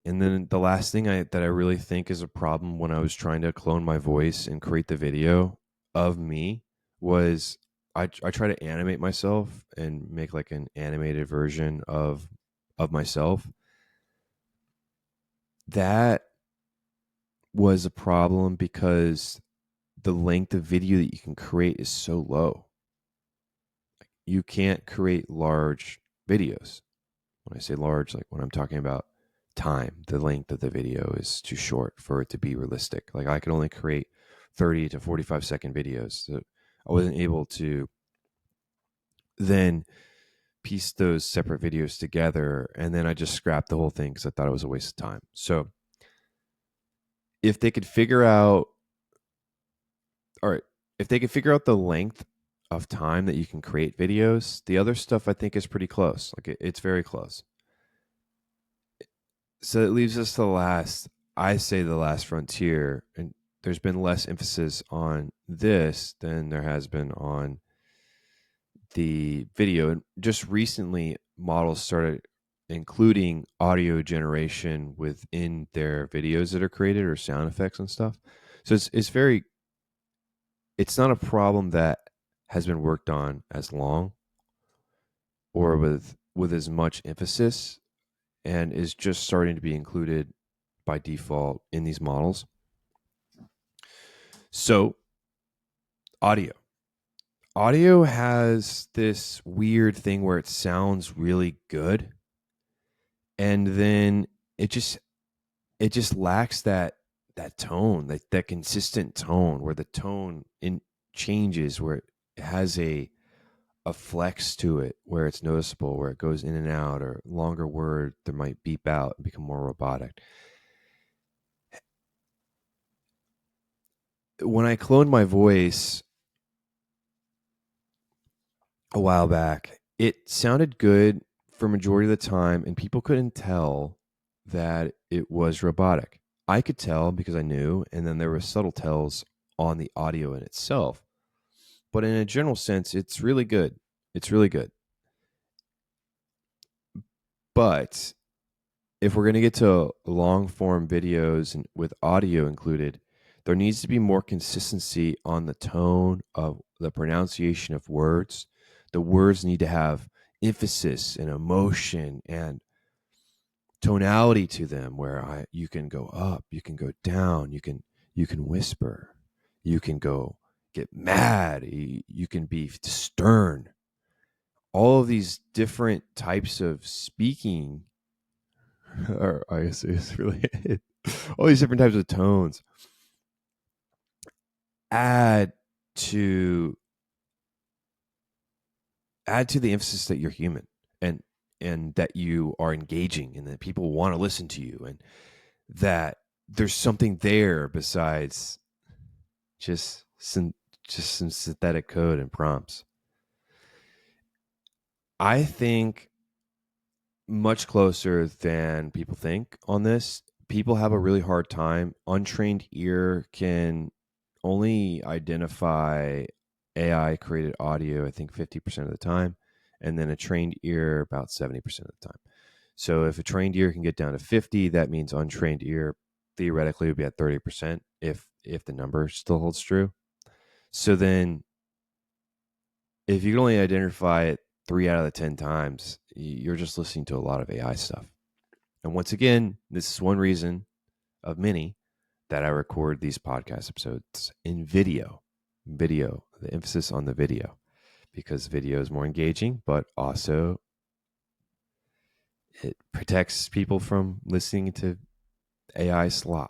And then the last thing that I really think is a problem when I was trying to clone my voice and create the video of me was I try to animate myself and make like an animated version of myself. That was a problem because the length of video that you can create is so low. You can't create large videos. When I say large, like when I'm talking about time, the length of the video is too short for it to be realistic. Like I could only create 30 to 45-second videos. So I wasn't able to then piece those separate videos together. And then I just scrapped the whole thing because I thought it was a waste of time. So if they could figure out, all right, if they could figure out the length of time that you can create videos, the other stuff I think is pretty close. Like it's very close. So it leaves us to I say the last frontier, and there's been less emphasis on this than there has been on the video. And just recently, models started including audio generation within their videos that are created or sound effects and stuff. So it's not a problem that has been worked on as long or with as much emphasis, and is just starting to be included by default in these models. So, audio. Audio has this weird thing where it sounds really good, and then it just lacks that tone, that consistent tone where the tone in changes, where it has a flex to it, where it's noticeable, where it goes in and out, or longer word that might beep out and become more robotic. When I cloned my voice a while back, it sounded good for majority of the time, and people couldn't tell that it was robotic. I could tell because I knew, and then there were subtle tells on the audio in itself. But in a general sense, it's really good. It's really good. But if we're going to get to long form videos and with audio included, there needs to be more consistency on the tone of the pronunciation of words. The words need to have emphasis and emotion and tonality to them, where you can go up, you can go down, you can whisper, you can go get mad, you can be stern. All of these different types of speaking, or I guess it's really all these different types of tones add to the emphasis that you're human, and that you are engaging, and that people want to listen to you, and that there's something there besides just some synthetic code and prompts. I think much closer than people think on this. People have a really hard time. Untrained ear can only identify AI created audio, I think 50% of the time, and then a trained ear about 70% of the time. So if a trained ear can get down to 50, that means untrained ear theoretically would be at 30% if the number still holds true. So then if you can only identify it 3 out of the 10 times, you're just listening to a lot of AI stuff. And once again, this is one reason of many that I record these podcast episodes in video, the emphasis on the video, because video is more engaging, but also it protects people from listening to AI slop.